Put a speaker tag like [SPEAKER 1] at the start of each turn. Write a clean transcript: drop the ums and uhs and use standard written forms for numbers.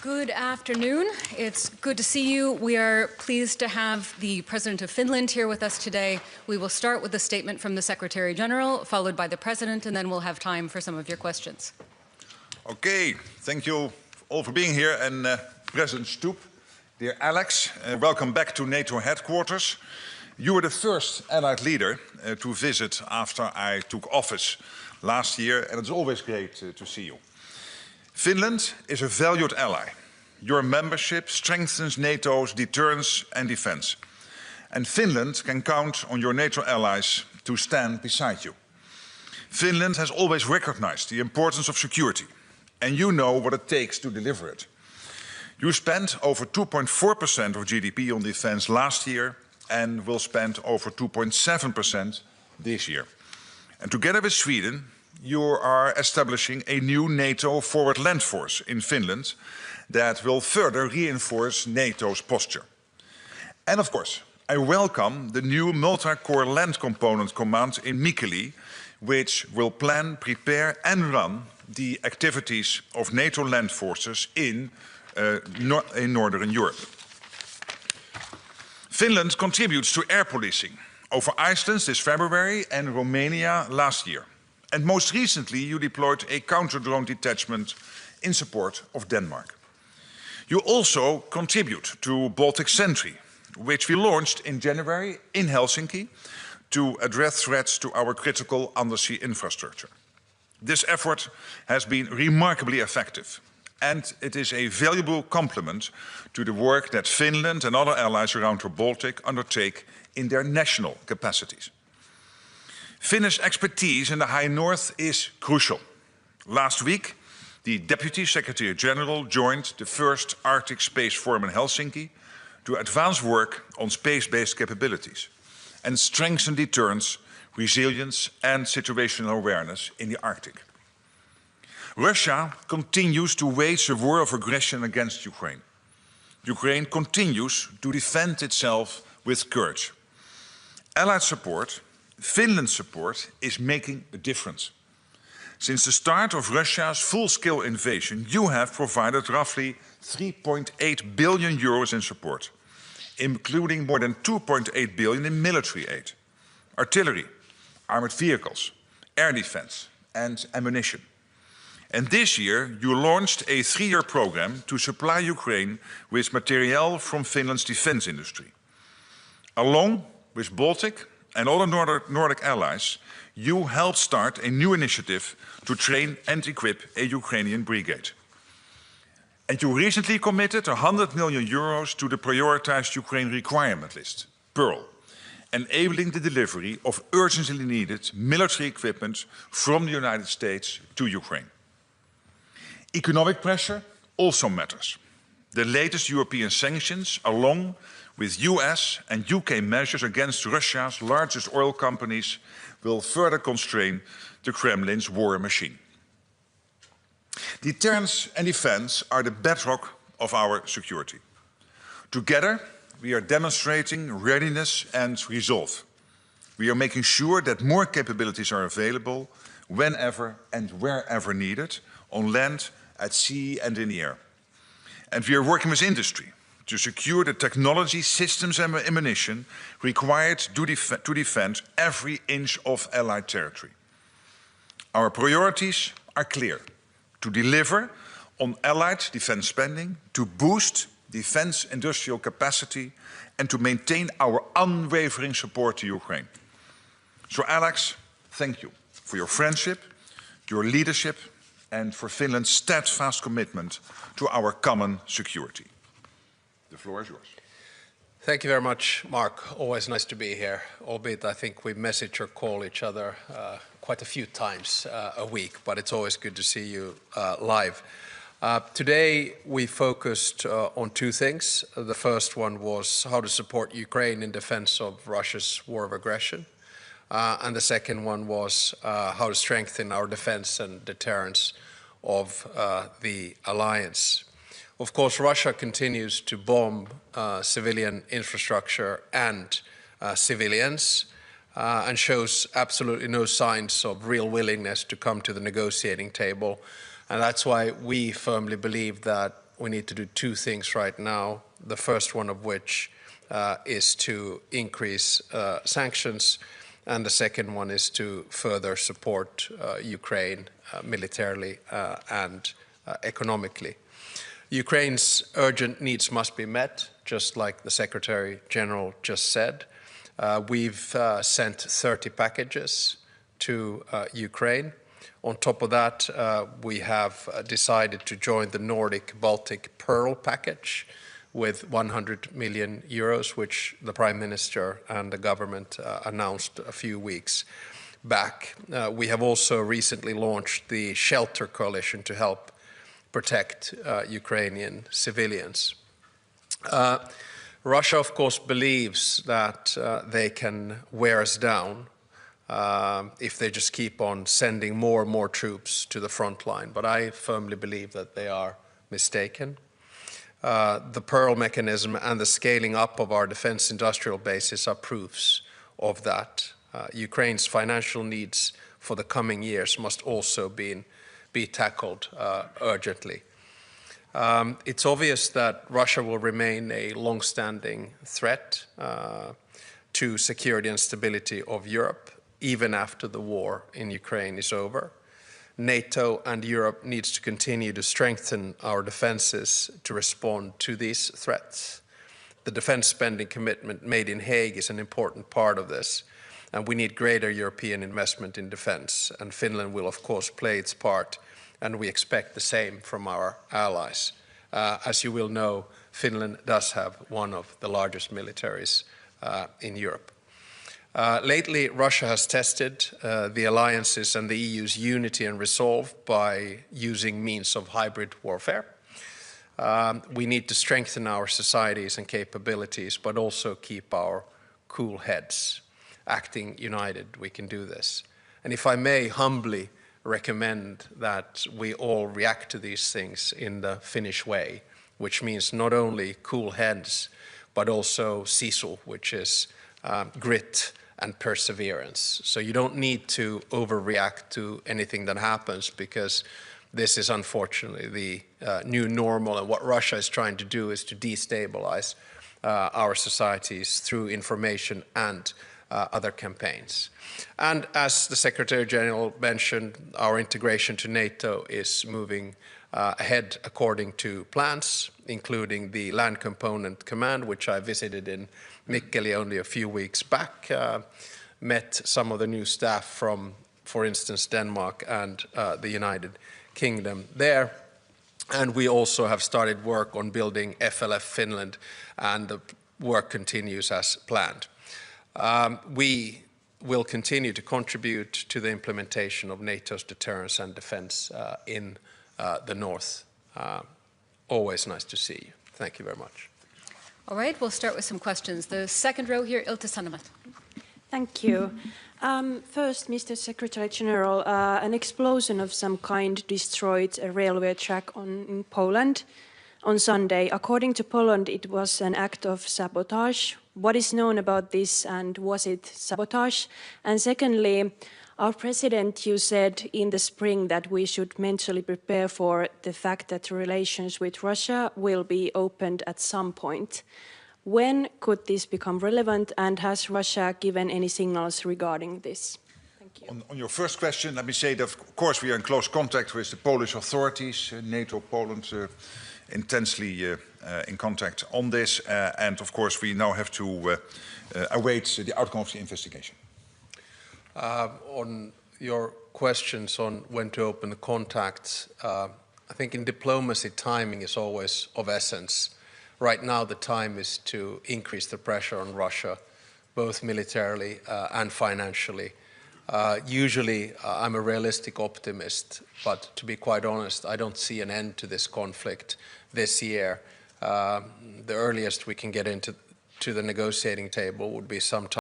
[SPEAKER 1] Good afternoon. It's good to see you. We are pleased to have the President of Finland here with us today. We will start with a statement from the Secretary General, followed by the President, and then we'll have time for some of your questions.
[SPEAKER 2] Okay, thank you all for being here. And President Stubb, dear Alex, welcome back to NATO headquarters. You were the first Allied leader to visit after I took office last year, and it's always great to see you. Finland is a valued ally. Your membership strengthens NATO's deterrence and defense. And Finland can count on your NATO allies to stand beside you. Finland has always recognized the importance of security, and you know what it takes to deliver it. You spent over 2.4% of GDP on defense last year and will spend over 2.7% this year. And together with Sweden, you are establishing a new NATO forward land force in Finland that will further reinforce NATO's posture. And of course, I welcome the new multi-corps land component command in Mikkeli, which will plan, prepare and run the activities of NATO land forces in Northern Europe. Finland contributes to air policing over Iceland this February and Romania last year. And most recently, you deployed a counter-drone detachment in support of Denmark. You also contribute to Baltic Sentry, which we launched in January in Helsinki to address threats to our critical undersea infrastructure. This effort has been remarkably effective, and it is a valuable complement to the work that Finland and other allies around the Baltic undertake in their national capacities. Finnish expertise in the High North is crucial. Last week, the Deputy Secretary General joined the first Arctic Space Forum in Helsinki to advance work on space-based capabilities and strengthen deterrence, resilience and situational awareness in the Arctic. Russia continues to wage a war of aggression against Ukraine. Ukraine continues to defend itself with courage. Allied support, Finland's support, is making a difference. Since the start of Russia's full-scale invasion, you have provided roughly 3.8 billion euros in support, including more than 2.8 billion in military aid, artillery, armored vehicles, air defense and ammunition. And this year, you launched a 3-year program to supply Ukraine with materiel from Finland's defense industry. Along with Baltic and other Nordic allies, you helped start a new initiative to train and equip a Ukrainian brigade. And you recently committed 100 million euros to the prioritized Ukraine requirement list, PEARL, enabling the delivery of urgently needed military equipment from the United States to Ukraine. Economic pressure also matters. The latest European sanctions, along with US and UK measures against Russia's largest oil companies, will further constrain the Kremlin's war machine. Deterrence and defense are the bedrock of our security. Together, we are demonstrating readiness and resolve. We are making sure that more capabilities are available whenever and wherever needed, on land, at sea and in the air. And we are working with industry to secure the technology, systems and ammunition required to defend every inch of Allied territory. Our priorities are clear: to deliver on Allied defense spending, to boost defense industrial capacity and to maintain our unwavering support to Ukraine. So Alex, thank you for your friendship, your leadership and for Finland's steadfast commitment to our common security. The floor is yours.
[SPEAKER 3] Thank you very much, Mark. Always nice to be here, albeit I think we message or call each other quite a few times a week, but it's always good to see you live. Today we focused on two things. The first one was how to support Ukraine in defense of Russia's war of aggression. And the second one was how to strengthen our defense and deterrence of the alliance. Of course, Russia continues to bomb civilian infrastructure and civilians and shows absolutely no signs of real willingness to come to the negotiating table. And that's why we firmly believe that we need to do two things right now, the first one of which is to increase sanctions, and the second one is to further support Ukraine militarily and economically. Ukraine's urgent needs must be met, just like the Secretary General just said. We've sent 30 packages to Ukraine. On top of that, we have decided to join the Nordic-Baltic Pearl package with 100 million euros, which the Prime Minister and the government announced a few weeks back. We have also recently launched the Shelter Coalition to help protect Ukrainian civilians. Russia, of course, believes that they can wear us down if they just keep on sending more and more troops to the front line. But I firmly believe that they are mistaken. The Pearl mechanism and the scaling up of our defense industrial bases are proofs of that. Ukraine's financial needs for the coming years must also be tackled urgently. It's obvious that Russia will remain a long-standing threat to security and stability of Europe, even after the war in Ukraine is over. NATO and Europe needs to continue to strengthen our defenses to respond to these threats. The defense spending commitment made in Hague is an important part of this, and we need greater European investment in defense, and Finland will of course play its part, and we expect the same from our allies. As you will know, Finland does have one of the largest militaries in Europe. Lately, Russia has tested the alliances and the EU's unity and resolve by using means of hybrid warfare. We need to strengthen our societies and capabilities, but also keep our cool heads. Acting united, we can do this. And if I may humbly recommend that we all react to these things in the Finnish way, which means not only cool heads, but also sisu, which is grit and perseverance. So you don't need to overreact to anything that happens, because this is unfortunately the new normal, and what Russia is trying to do is to destabilize our societies through information and other campaigns. And as the Secretary General mentioned, our integration to NATO is moving ahead according to plans, including the Land Component Command, which I visited in Mikkeli only a few weeks back, met some of the new staff from, for instance, Denmark and the United Kingdom there. And we also have started work on building FLF Finland, and the work continues as planned. We will continue to contribute to the implementation of NATO's deterrence and defense in the North. Always nice to see you. Thank you very much.
[SPEAKER 1] All right, we'll start with some questions. The second row here, Ilta Sanomat.
[SPEAKER 4] Thank you. First, Mr. Secretary General, an explosion of some kind destroyed a railway track in Poland on Sunday. According to Poland, it was an act of sabotage. What is known about this, and was it sabotage? And secondly, our president, you said in the spring that we should mentally prepare for the fact that relations with Russia will be opened at some point. When could this become relevant, and has Russia given any signals regarding this? Thank you.
[SPEAKER 2] On your first question, let me say that, of course, we are in close contact with the Polish authorities, NATO, Poland, intensely in contact on this. And, of course, we now have to await the outcome of the investigation.
[SPEAKER 3] On your questions on when to open the contacts, I think in diplomacy, timing is always of essence. Right now, the time is to increase the pressure on Russia, both militarily and financially. Usually, I'm a realistic optimist, but to be quite honest, I don't see an end to this conflict this year. The earliest we can get into the negotiating table would be sometime